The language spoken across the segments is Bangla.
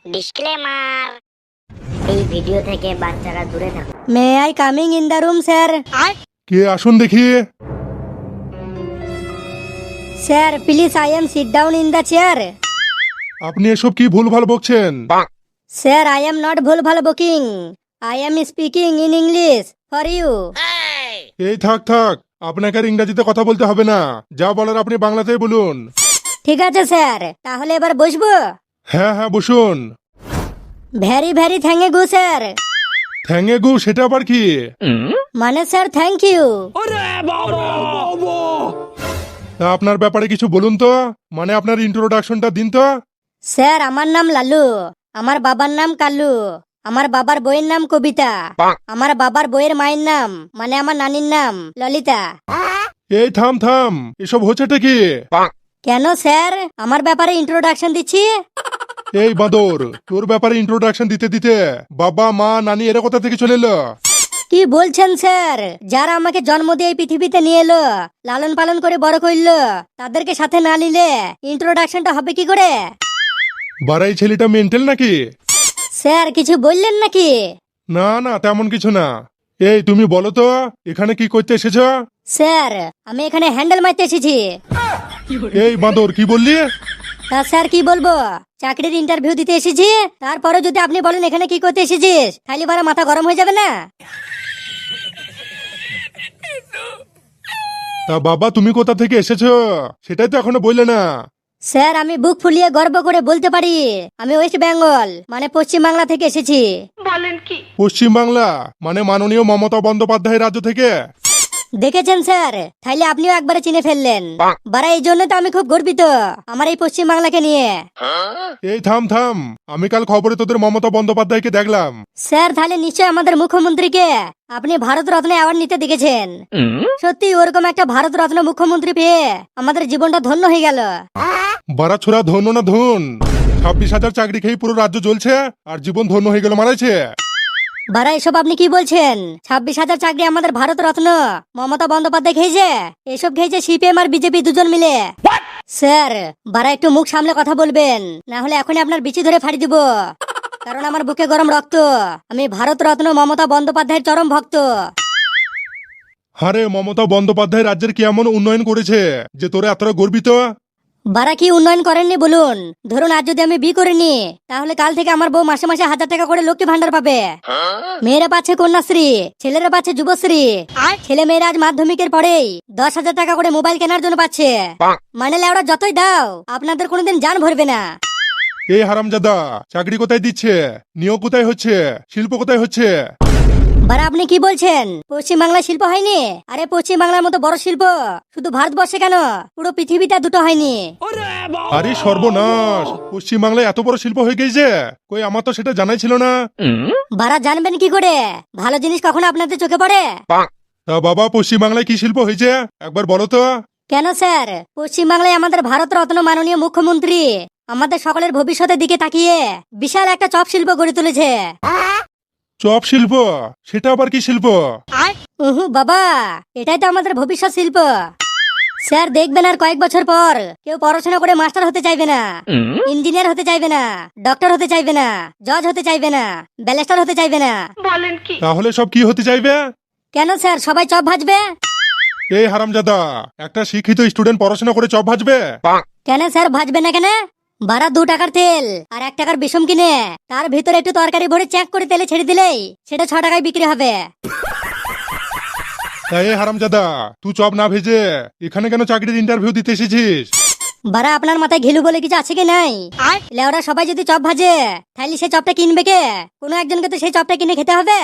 ডিসক্লেমার, এই ভিডিও থেকে বাচ্চারা দূরে থাকুন। May I coming in the room sir? কে আসুন দেখি। Sir please I am sit down in the chair. আপনি এসব কি ভুলভাল বকছেন? স্যার আই এম নট ভুলভাল booking, I am speaking in English for you. এই থাক থাক, আপনাকে আর ইংরেজিতে কথা বলতে হবে না, যা বলার আপনি বাংলাতেই বলুন। ঠিক আছে স্যার, তাহলে এবার বসবো? হ্যাঁ হ্যাঁ বসুন। Very very thank you sir. Thank you সেটা আবার কি? মানে স্যার থ্যাংক ইউ। তা আপনার ব্যাপারে কিছু বলুন তো, মানে আপনার ইন্ট্রোডাকশনটা দিন তো। স্যার আমার নাম লালু, আমার বাবার নাম কালু, আমার বাবার বইয়ের নাম কবিতা, আমার বাবার বইয়ের মায়ের নাম মানে আমার নানির নাম ললিতা। এই থাম থাম, এসব হচ্ছেটা কি? কেন স্যার আমার ব্যাপারে ইন্ট্রোডাকশন দিচ্ছি? এই বাদর, তোর ব্যাপারে ইন্ট্রোডাকশন দিতে দিতে বাবা মা নানি এরা কোথা থেকে চলে এলো? কি বলছেন স্যার? যারা আমাকে জন্ম দিয়ে এই পৃথিবীতে নিয়ে এলো, লালন পালন করে বড় করলো, তাদেরকে সাথে না নিলে ইন্ট্রোডাকশনটা হবে কি করে? বাড়াই ছেলেটা মেন্টাল নাকি? স্যার কিছু বললেন নাকি? না না তেমন কিছু না। এই তুমি বলো তো, এখানে কি করতে এসেছো? স্যার আমি এখানে হ্যান্ডেল মারতে এসেছি। এই বাঁদর কি বললি? তা স্যার কি বলবো, চাকরির ইন্টারভিউ দিতে এসেছি, তারপরে যদি আপনি বলেন এখানে কি করতে এসেছিস, তাহলে বারা মাথা গরম হয়ে যাবে না? তা বাবা তুমি কোথা থেকে এসেছো সেটাই তো এখনো বললে না। স্যার আমি বুক ফুলিয়ে গর্ব করে বলতে পারি আমি ওয়েস্ট বেঙ্গল মানে পশ্চিম বাংলা থেকে এসেছি। পশ্চিম বাংলা মানে মাননীয় মমতা বন্দ্যোপাধ্যায় রাজ্য থেকে? দেখেছেন স্যার, তাইলে আপনিও একবারে চিনে ফেললেন। বারা এই জন্য তো আমি খুব গর্বিত আমার এই পশ্চিম বাংলাকে নিয়ে। এই থাম থাম, আমি কাল খবরে তোদের মমতা বন্দ্যোপাধ্যায়কে দেখলাম। স্যার তাহলে নিশ্চয় আমাদের মুখ্যমন্ত্রীকে আপনি ভারত রত্ন অ্যাওয়ার্ড নিতে দেখেছেন। সত্যি ওরকম একটা ভারত রত্ন মুখ্যমন্ত্রী পেয়ে আমাদের জীবনটা ধন্য হয়ে গেল। বারা ছোড়া ধন্য না ধন, 26,000 চাকরি খেয়ে পুরো রাজ্য জ্বলছে আর জীবন ধন্য হয়ে গেল মারাইছে। বারা এসব আপনি কি বলছেন? 26,000 চাকরি আমাদের ভারত রত্ন মমতা বন্দ্যোপাধ্যায় খেয়েছে, এসব খেয়েছে সিপিএম আর বিজেপি দুজন মিলে। স্যার বারা একটু মুখ সামলে কথা বলবেন, না হলে এখনই আপনার বিচি ধরে ফাড়ি দিব, কারণ আমার বুকে গরম রক্ত। আমি ভারত রত্ন মমতা বন্দ্যোপাধ্যায়ের চরম ভক্ত। আরে মমতা বন্দ্যোপাধ্যায় রাজ্যের কি এমন উন্নয়ন করেছে যে তোরা এতটা গর্বিত? বারা কি উন্নয়ন করেননি বলুন? ধরুন আজ যদি আমি বিয়ে করিনি, তাহলে কাল থেকে আমার বউ মাসে মাসে 1000 টাকা করে লক্ষ্মী ভান্ডার পাবে। মেয়েরা পাচ্ছে কন্যাশ্রী, ছেলেরা পাচ্ছে যুবশ্রী, ছেলে মেয়েরা আজ মাধ্যমিকের পরেই 10,000 টাকা করে মোবাইল কেনার জন্য পাচ্ছে। মানে লেওরা যতই দাও আপনাদের কোনোদিন জান ভরবে না। এই হারামজাদা, চাকরি কোথায় দিচ্ছে, নিয়োগ কোথায় হচ্ছে, শিল্প কোথায় হচ্ছে? বারা আপনি কি বলছেন? পশ্চিম বাংলায় শিল্প হয়নি? আরে পশ্চিম বাংলার মতো বড় শিল্প শুধু ভারতবর্ষে কেন, পুরো পৃথিবীতে দুটো হয়নি। আরে সর্বনাশ, পশ্চিম বাংলায় এত বড় শিল্প হয়ে গেছে, কই আমার তো সেটা জানাই ছিল না। বারা জানবেন কি করে? ভালো জিনিস কখনো আপনাদের চোখে পড়ে? তা বাবা পশ্চিম বাংলায় কি শিল্প হয়েছে একবার বলো তো। কেন স্যার, পশ্চিম বাংলায় আমাদের ভারত রত্ন মাননীয় মুখ্যমন্ত্রী আমাদের সকলের ভবিষ্যতের দিকে তাকিয়ে বিশাল একটা চপ শিল্প গড়ে তুলেছে। চপ শিল্প? সেটা আবার কি শিল্প? বাবা, এটাই তো আমাদের ভবিষ্যৎ শিল্প। স্যার দেখবেন আর কয়েক বছর পর কেউ পড়াশোনা করে মাস্টার হতে চাইবে না, ইঞ্জিনিয়ার হতে চাইবে না, ডক্টর হতে চাইবে না, জজ হতে চাইবে না, ব্যারিস্টার হতে চাইবে না। তাহলে সব কি হতে চাইবে? কেন স্যার সবাই চপ ভাজবে? এই হারামজাদা, একটা শিক্ষিত স্টুডেন্ট পড়াশোনা করে চপ ভাজবে? কেন স্যার ভাজবে না কেন? বারা 2 টাকার তেল আর 1 টাকার বিষম কিনে তার ভিতরে একটু তরকারি ভরে চেক করে তেলে ছেড়ে দিলেই সেটা 6 টাকায় বিক্রি হবে। তাই এই হারামজাদা, তুই চপ না ভেজে এখানে কেন চাকরির ইন্টারভিউ দিতে এসেছিস? বারা আপনার মাথায় ঘিলু বলে কিছু আছে কি নাই? লেওরা সবাই যদি চপ ভাজে তাহলে সে চপটা কিনবে কে? কোনো একজনকে তো সেই চপটা কিনে খেতে হবে।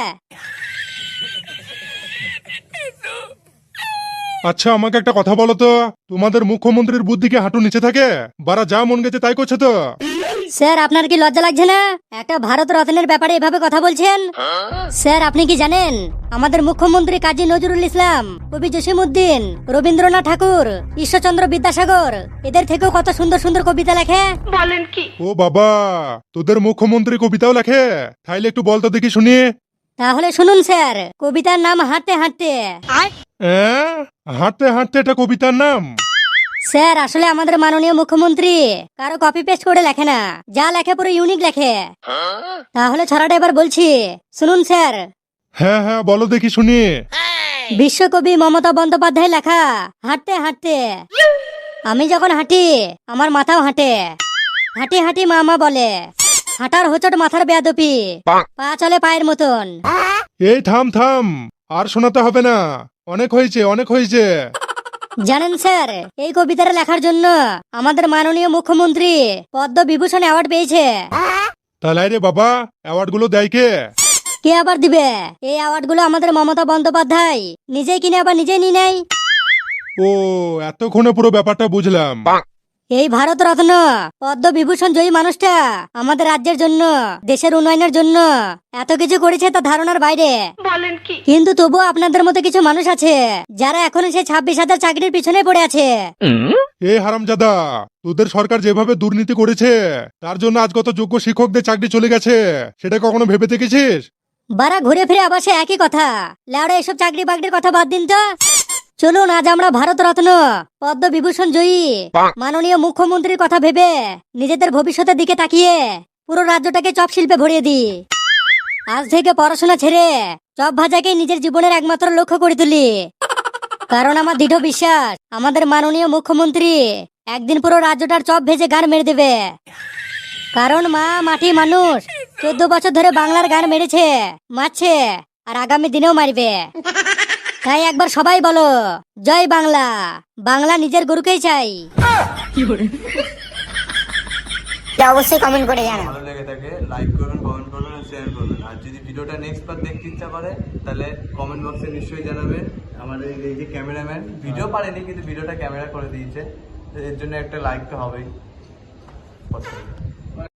আচ্ছা আমাকে একটা কথা বলো তো, তোমাদের মুখ্যমন্ত্রীর বুদ্ধি কি হাঁটু নিচে থাকে? বারা যা মন গেছে তাই করছে তো। স্যার আপনার কি লজ্জা লাগছে না একটা ভারত রত্নের ব্যাপারে এভাবে কথা বলছেন? স্যার আপনি কি জানেন আমাদের মুখ্যমন্ত্রী কাজী নজরুল ইসলাম, কবি জসিমউদ্দিন, রবীন্দ্রনাথ ঠাকুর, ঈশ্বরচন্দ্র বিদ্যাসাগর এদের থেকেও কত সুন্দর সুন্দর কবিতা লেখে? ও বাবা, তোদের মুখ্যমন্ত্রী কবিতাও লেখে? তাইলে একটু বলতো দেখি শুনি। তাহলে শুনুন স্যার, কবিতার নাম হাঁটতে হাঁটতে। হাঁটতে হাঁটতে এটা কবিতার নাম? স্যার আসলে আমাদের মাননীয় মুখ্যমন্ত্রী কারো কপি পেস্ট করে লেখে না, যা লেখে পুরো ইউনিক লেখে। তাহলে ছড়াটা এবার বলছি, শুনুন স্যার। হ্যাঁ হ্যাঁ বলো দেখি শুনি। বিশ্বকবি মমতা বন্দ্যোপাধ্যায় লেখা হাঁটতে হাঁটতে। আমি যখন হাঁটি আমার মাথাও হাঁটে, হাঁটি হাঁটি মা বলে হাঁটার হোঁচট মাথার বেয়াদপি, পা চলে পায়ের মতন। এই থাম থাম, আর শোনাতে হবে না, অনেক হয়েছে অনেক হয়েছে। জানেন স্যার, এই কবিতাটা লেখার জন্য আমাদের মাননীয় মুখ্যমন্ত্রী পদ্ম বিভূষণ অ্যাওয়ার্ড পেয়েছে। তাহলে রে বাবা, অ্যাওয়ার্ড গুলো দেয় কে? কে আবার দিবে? এই অ্যাওয়ার্ড গুলো আমাদের মমতা বন্দ্যোপাধ্যায় নিজেই কিনে আবার নিজেই নিয়ে নেয়। ও, এতক্ষণে পুরো ব্যাপারটা বুঝলাম। এই ভারত রত্ন পদ্ম বিভূষণ জয়ী মানুষটা আমাদের রাজ্যের জন্য, দেশের উন্নয়নের জন্য এত কিছু করেছে তা ধারণার বাইরে। বলেন কি? কিন্তু তবুও আপনাদের মতো কিছু মানুষ আছে যারা এখনো সেই 26,000 চাকরির পিছনে পড়ে আছে। এই হারামজাদা, তোদের সরকার যেভাবে দুর্নীতি করেছে তার জন্য আজ কত যোগ্য শিক্ষকদের চাকরি চলে গেছে, সেটা কখনো ভেবে দেখেছিস? বারা ঘুরে ফিরে আবার সে একই কথা। লেওড়া এসব চাকরি বাকরির কথা বাদ দিন তো। চলুন আজ আমরা ভারত রত্ন পদ্ম বিভূষণ জয়ী মাননীয় মুখ্যমন্ত্রীর কথা ভেবে নিজেদের ভবিষ্যতের দিকে তাকিয়ে পুরো রাজ্যটাকে চপ শিল্পে ভরিয়ে দিই। আজ থেকে পড়াশোনা ছেড়ে চপ ভাজাকে নিজের জীবনের একমাত্র লক্ষ্য করে তুলি। কারণ আমার দৃঢ় বিশ্বাস আমাদের মাননীয় মুখ্যমন্ত্রী একদিন পুরো রাজ্যটার চপ ভেজে গান মেরে দেবে। কারণ মা মাটি মানুষ 14 বছর ধরে বাংলার গান মেরেছে, মারছে, আর আগামী দিনেও মারবে। তাই একবার সবাই বলো জয় বাংলা। বাংলা নিজের গরুকেই চাই। অবশ্যই কমেন্ট করে জানাও। ভালো লেগে থাকে লাইক করবেন, কমেন্ট করবেন আর শেয়ার করবেন। আর যদি ভিডিওটা নেক্সট বার দেখতে ইচ্ছা করে তাহলে কমেন্ট বক্সে নিশ্চয়ই জানাবেন। আমাদের এই যে ক্যামেরাম্যান ভিডিও পারেনি কিন্তু ভিডিওটা ক্যামেরা করে দিয়েছে, এর জন্য একটা লাইক তো হবেই।